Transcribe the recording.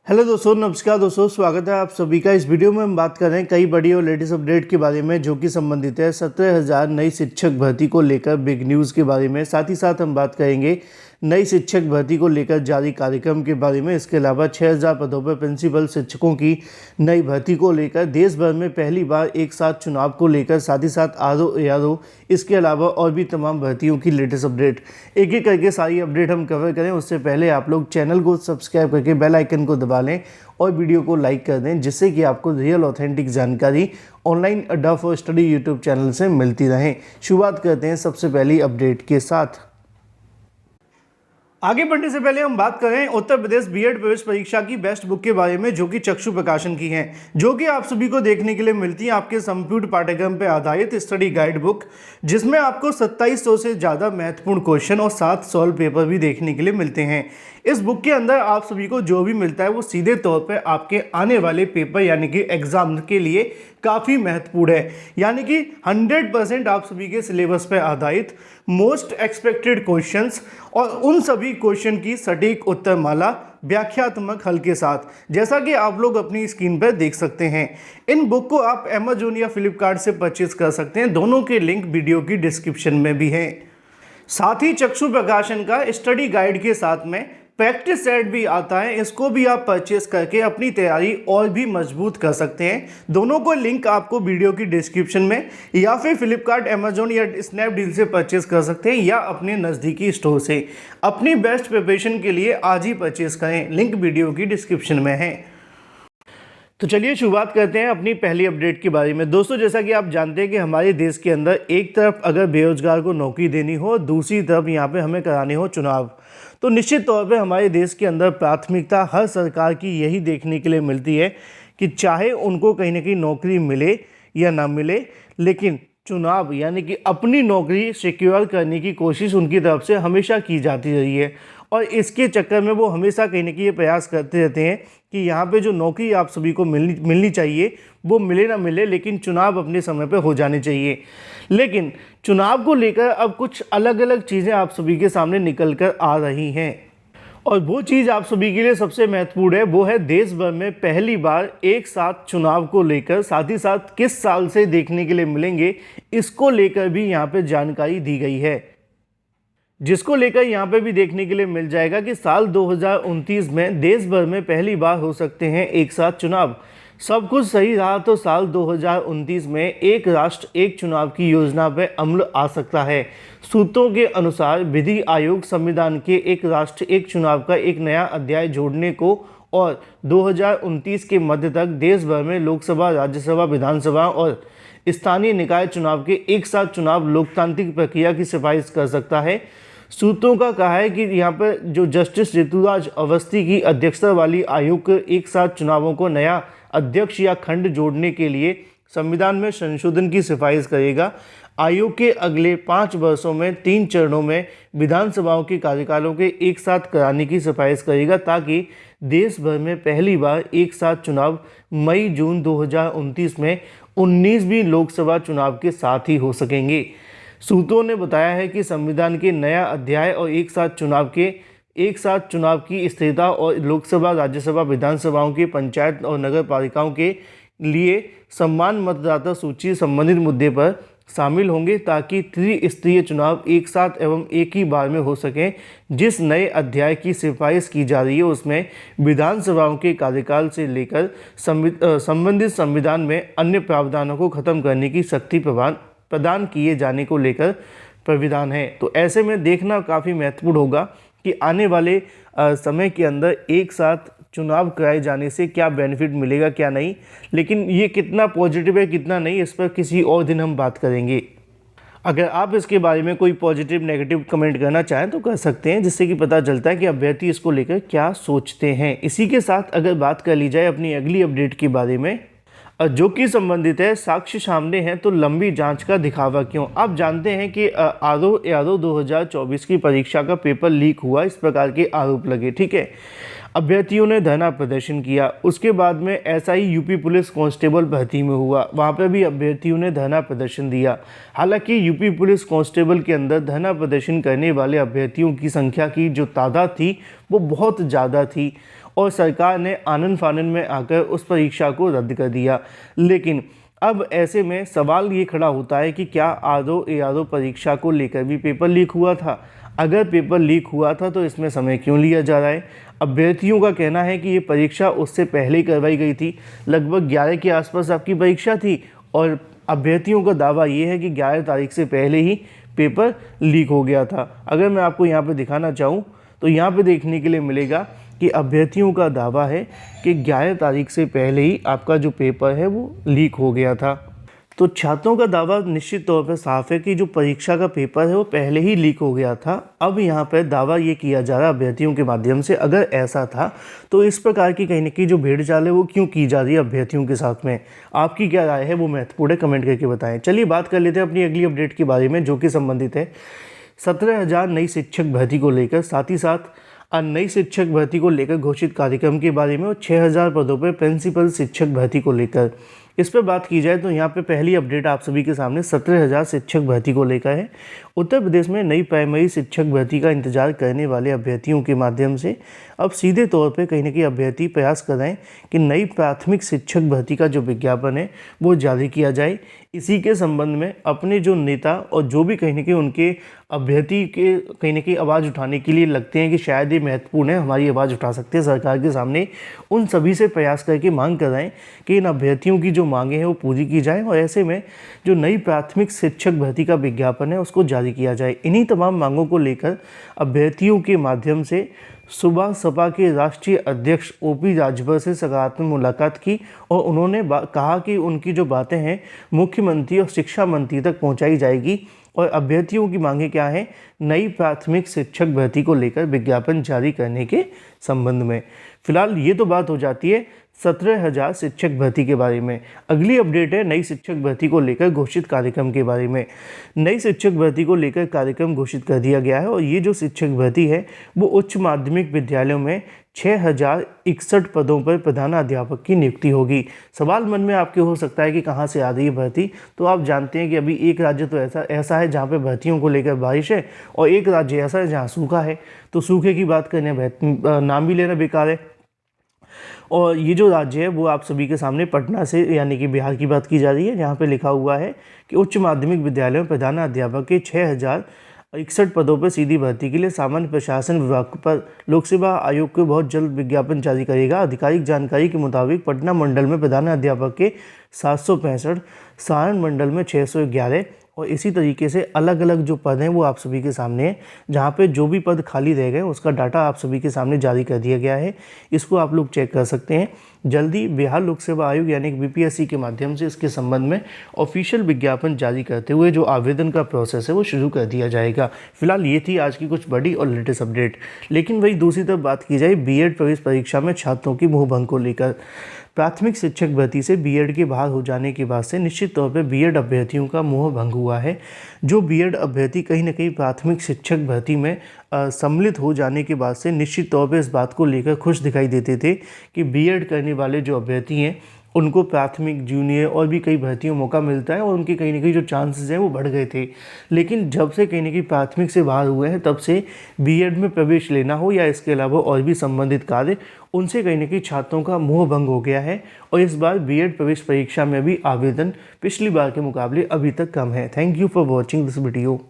Hello दोस्तों, नमस्कार दोस्तों, स्वागत है आप सभी का। इस वीडियो में हम बात कर रहे हैं कई बड़ी और लेटेस्ट अपडेट के बारे में जो कि संबंधित है 17,000 नई शिक्षक भर्ती को लेकर बिग न्यूज़ के बारे में। साथ ही साथ हम बात करेंगे नई शिक्षक भर्ती को लेकर जारी कार्यक्रम के बारे में। इसके अलावा 6,000 पदों पर प्रिंसिपल शिक्षकों की नई भर्ती को लेकर, देश भर में पहली बार एक साथ चुनाव को लेकर, साथ ही साथ आरओ एआरओ, इसके अलावा और भी तमाम भर्तियों की लेटेस्ट अपडेट, एक एक करके सारी अपडेट हम कवर करें। उससे पहले आप लोग चैनल को सब्सक्राइब करके बेल आइकन को दबा लें और वीडियो को लाइक कर दें, जिससे कि आपको रियल ऑथेंटिक जानकारी ऑनलाइन अड्डा फॉर स्टडी यूट्यूब चैनल से मिलती रहे। शुरुआत करते हैं सबसे पहली अपडेट के साथ। आगे बढ़ने से पहले हम बात करें उत्तर प्रदेश बीएड प्रवेश परीक्षा की बेस्ट बुक के बारे में, जो कि चक्षु प्रकाशन की है, जो कि आप सभी को देखने के लिए मिलती है आपके संपूर्ण पाठ्यक्रम पर आधारित स्टडी गाइड बुक, जिसमें आपको 2700 से ज़्यादा महत्वपूर्ण क्वेश्चन और 7 सॉल्व पेपर भी देखने के लिए मिलते हैं। इस बुक के अंदर आप सभी को जो भी मिलता है वो सीधे तौर पर आपके आने वाले पेपर यानी कि एग्जाम के लिए काफ़ी महत्वपूर्ण है। यानी कि 100% आप सभी के सिलेबस पर आधारित मोस्ट एक्सपेक्टेड क्वेश्चंस और उन सभी क्वेश्चन की सटीक उत्तरमाला व्याख्यात्मक हल के साथ, जैसा कि आप लोग अपनी स्क्रीन पर देख सकते हैं। इन बुक को आप अमेजोन या फ्लिपकार्ट से परचेज कर सकते हैं। दोनों के लिंक वीडियो की डिस्क्रिप्शन में भी हैं। साथ ही चक्षु प्रकाशन का स्टडी गाइड के साथ में प्रैक्टिस सेट भी आता है, इसको भी आप परचेस करके अपनी तैयारी और भी मजबूत कर सकते हैं। दोनों को लिंक आपको वीडियो की डिस्क्रिप्शन में या फिर फ्लिपकार्ट, अमेजोन या स्नैपडील से परचेस कर सकते हैं, या अपने नज़दीकी स्टोर से। अपनी बेस्ट प्रिपरेशन के लिए आज ही परचेस करें, लिंक वीडियो की डिस्क्रिप्शन में है। तो चलिए शुरुआत करते हैं अपनी पहली अपडेट के बारे में। दोस्तों, जैसा कि आप जानते हैं कि हमारे देश के अंदर एक तरफ अगर बेरोजगार को नौकरी देनी हो, दूसरी तरफ यहाँ पे हमें कराने हो चुनाव, तो निश्चित तौर पे हमारे देश के अंदर प्राथमिकता हर सरकार की यही देखने के लिए मिलती है कि चाहे उनको कहीं ना कहीं नौकरी मिले या ना मिले, लेकिन चुनाव यानी कि अपनी नौकरी सिक्योर करने की कोशिश उनकी तरफ से हमेशा की जाती रही है। और इसके चक्कर में वो हमेशा कहीं ना कहीं ये प्रयास करते रहते हैं कि यहाँ पे जो नौकरी आप सभी को मिलनी चाहिए वो मिले ना मिले, लेकिन चुनाव अपने समय पे हो जाने चाहिए। लेकिन चुनाव को लेकर अब कुछ अलग अलग चीज़ें आप सभी के सामने निकल कर आ रही हैं, और वो चीज़ आप सभी के लिए सबसे महत्वपूर्ण है। वो है देश भर में पहली बार एक साथ चुनाव को लेकर, साथ ही साथ किस साल से देखने के लिए मिलेंगे, इसको लेकर भी यहाँ पे जानकारी दी गई है, जिसको लेकर यहाँ पे भी देखने के लिए मिल जाएगा कि साल 2029 में देश भर में पहली बार हो सकते हैं एक साथ चुनाव। सब कुछ सही रहा तो साल 2029 में एक राष्ट्र एक चुनाव की योजना पर अमल आ सकता है। सूत्रों के अनुसार विधि आयोग संविधान के एक राष्ट्र एक चुनाव का एक नया अध्याय जोड़ने को और 2029 के मध्य तक देश भर में लोकसभा, राज्यसभा, विधानसभा और स्थानीय निकाय चुनाव के एक साथ चुनाव लोकतांत्रिक प्रक्रिया की सिफारिश कर सकता है। सूत्रों का कहा है कि यहाँ पर जो जस्टिस ऋतुराज अवस्थी की अध्यक्षता वाली आयोग एक साथ चुनावों को नया अध्यक्ष या खंड जोड़ने के लिए संविधान में संशोधन की सिफारिश करेगा। आयोग के अगले 5 वर्षों में 3 चरणों में विधानसभाओं के कार्यकालों के एक साथ कराने की सिफारिश करेगा, ताकि देश भर में पहली बार एक साथ चुनाव मई-जून 2029 में 19वीं लोकसभा चुनाव के साथ ही हो सकेंगे। सूत्रों ने बताया है कि संविधान के नया अध्याय और एक साथ चुनाव की स्थिरता और लोकसभा, राज्यसभा, विधानसभाओं के पंचायत और नगर पालिकाओं के लिए समान मतदाता सूची संबंधित मुद्दे पर शामिल होंगे, ताकि त्रिस्तरीय चुनाव एक साथ एवं एक ही बार में हो सकें। जिस नए अध्याय की सिफारिश की जा रही है उसमें विधानसभाओं के कार्यकाल से लेकर संबंधित संविधान में अन्य प्रावधानों को खत्म करने की शक्ति प्रदान किए जाने को लेकर प्राविधान है। तो ऐसे में देखना काफ़ी महत्वपूर्ण होगा कि आने वाले समय के अंदर एक साथ चुनाव कराए जाने से क्या बेनिफिट मिलेगा, क्या नहीं। लेकिन ये कितना पॉजिटिव है कितना नहीं, इस पर किसी और दिन हम बात करेंगे। अगर आप इसके बारे में कोई पॉजिटिव नेगेटिव कमेंट करना चाहें तो कर सकते हैं, जिससे कि पता चलता है कि अभ्यर्थी इसको लेकर क्या सोचते हैं। इसी के साथ अगर बात कर ली जाए अपनी अगली अपडेट के बारे में, जो कि संबंधित है साक्ष्य सामने हैं तो लंबी जांच का दिखावा क्यों। आप जानते हैं कि आरओ एआरओ 2024 की परीक्षा का पेपर लीक हुआ, इस प्रकार के आरोप लगे, ठीक है। अभ्यर्थियों ने धरना प्रदर्शन किया। उसके बाद में एसआई यूपी पुलिस कांस्टेबल भर्ती में हुआ, वहाँ पर भी अभ्यर्थियों ने धरना प्रदर्शन दिया। हालांकि यूपी पुलिस कांस्टेबल के अंदर धरना प्रदर्शन करने वाले अभ्यर्थियों की संख्या की जो तादाद थी वो बहुत ज़्यादा थी और सरकार ने आनन फानन में आकर उस परीक्षा को रद्द कर दिया। लेकिन अब ऐसे में सवाल ये खड़ा होता है कि क्या आरओ एआरओ परीक्षा को लेकर भी पेपर लीक हुआ था? अगर पेपर लीक हुआ था तो इसमें समय क्यों लिया जा रहा है? अभ्यर्थियों का कहना है कि ये परीक्षा उससे पहले ही करवाई गई थी, लगभग 11 के आसपास आपकी परीक्षा थी और अभ्यर्थियों का दावा ये है कि 11 तारीख से पहले ही पेपर लीक हो गया था। अगर मैं आपको यहाँ पर दिखाना चाहूँ तो यहाँ पे देखने के लिए मिलेगा कि अभ्यर्थियों का दावा है कि 11 तारीख से पहले ही आपका जो पेपर है वो लीक हो गया था। तो छात्रों का दावा निश्चित तौर पर साफ है कि जो परीक्षा का पेपर है वो पहले ही लीक हो गया था। अब यहाँ पर दावा ये किया जा रहा है अभ्यर्थियों के माध्यम से, अगर ऐसा था तो इस प्रकार की कहीं न कहीं जो भेड़चाल है वो क्यों की जा रही है अभ्यर्थियों के साथ में? आपकी क्या राय है वो महत्वपूर्ण है, कमेंट करके बताएं। चलिए बात कर लेते हैं अपनी अगली अपडेट के बारे में जो कि संबंधित है 17,000 नई शिक्षक भर्ती को लेकर, साथ ही साथ नई शिक्षक भर्ती को लेकर घोषित कार्यक्रम के बारे में और 6,000 पदों पर प्रिंसिपल शिक्षक भर्ती को लेकर। इस पर बात की जाए तो यहाँ पे पहली अपडेट आप सभी के सामने 17,000 शिक्षक भर्ती को लेकर है। उत्तर प्रदेश में नई प्राइमरी शिक्षक भर्ती का इंतजार करने वाले अभ्यर्थियों के माध्यम से अब सीधे तौर पे कहीं न कहीं अभ्यर्थी प्रयास कर रहे हैं कि नई प्राथमिक शिक्षक भर्ती का जो विज्ञापन है वो जारी किया जाए। इसी के संबंध में अपने जो नेता और जो भी कहीं न कहीं उनके अभ्यर्थी के कहीं न कहीं आवाज़ उठाने के लिए लगते हैं कि शायद ये महत्वपूर्ण है, हमारी आवाज़ उठा सकते हैं सरकार के सामने, उन सभी से प्रयास करके मांग कर रहे हैं कि इन अभ्यर्थियों की जो मांगे हैं वो पूरी की जाए और ऐसे में जो नई प्राथमिक शिक्षक भर्ती का विज्ञापन है उसको जारी किया जाए। इन्हीं तमाम मांगों को लेकर अभ्यर्थियों के माध्यम से सुबह सपा के राष्ट्रीय अध्यक्ष ओपी राजभर से सकारात्मक मुलाकात की और उन्होंने कहा कि उनकी जो बातें हैं मुख्यमंत्री और शिक्षा मंत्री तक पहुंचाई जाएगी और अभ्यर्थियों की मांगे क्या है, नई प्राथमिक शिक्षक भर्ती को लेकर विज्ञापन जारी करने के संबंध में। फिलहाल ये तो बात हो जाती है 17,000 शिक्षक भर्ती के बारे में। अगली अपडेट है नई शिक्षक भर्ती को लेकर घोषित कार्यक्रम के बारे में। नई शिक्षक भर्ती को लेकर कार्यक्रम घोषित कर दिया गया है और ये जो शिक्षक भर्ती है वो उच्च माध्यमिक विद्यालयों में 6,061 पदों पर प्रधानाध्यापक की नियुक्ति होगी। सवाल मन में आपके हो सकता है कि कहाँ से आ रही है भर्ती, तो आप जानते हैं कि अभी एक राज्य तो ऐसा है जहाँ पे भर्तियों को लेकर बारिश है और एक राज्य ऐसा है जहाँ सूखा है। तो सूखे की बात करने नाम भी लेना बेकार है। और ये जो राज्य है वो आप सभी के सामने पटना से यानी कि बिहार की बात की जा रही है, जहाँ पे लिखा हुआ है कि उच्च माध्यमिक विद्यालयों में प्रधानाध्यापक के 6,061 पदों पर सीधी भर्ती के लिए सामान्य प्रशासन विभाग पर लोक सेवा आयोग को बहुत जल्द विज्ञापन जारी करेगा। आधिकारिक जानकारी के मुताबिक पटना मंडल में प्रधानाध्यापक के 765, सारण मंडल में 611 और इसी तरीके से अलग अलग जो पद हैं वो आप सभी के सामने हैं, जहाँ पे जो भी पद खाली रह गए उसका डाटा आप सभी के सामने जारी कर दिया गया है। इसको आप लोग चेक कर सकते हैं। जल्दी बिहार लोक सेवा आयोग यानी कि बीपीएससी के माध्यम से इसके संबंध में ऑफिशियल विज्ञापन जारी करते हुए जो आवेदन का प्रोसेस है वो शुरू कर दिया जाएगा। फिलहाल ये थी आज की कुछ बड़ी और लेटेस्ट अपडेट। लेकिन वही दूसरी तरफ बात की जाए बीएड प्रवेश परीक्षा में छात्रों की मुंहभंग को लेकर। प्राथमिक शिक्षक भर्ती से बीएड के बाहर हो जाने के बाद से निश्चित तौर पर बीएड अभ्यर्थियों का मोह भंग हुआ है। जो बीएड अभ्यर्थी कहीं ना कहीं प्राथमिक शिक्षक भर्ती में सम्मिलित हो जाने के बाद से निश्चित तौर पर इस बात को लेकर खुश दिखाई देते थे कि बीएड करने वाले जो अभ्यर्थी हैं उनको प्राथमिक, जूनियर और भी कई भर्तियों मौका मिलता है और उनके कहीं ना कहीं जो चांसेस हैं वो बढ़ गए थे। लेकिन जब से कहीं ना कहीं प्राथमिक से बाहर हुए हैं तब से बीएड में प्रवेश लेना हो या इसके अलावा और भी संबंधित कार्य, उनसे कहीं ना कहीं छात्रों का मोह भंग हो गया है और इस बार बीएड प्रवेश परीक्षा में भी आवेदन पिछली बार के मुकाबले अभी तक कम है। Thank you for watching this video.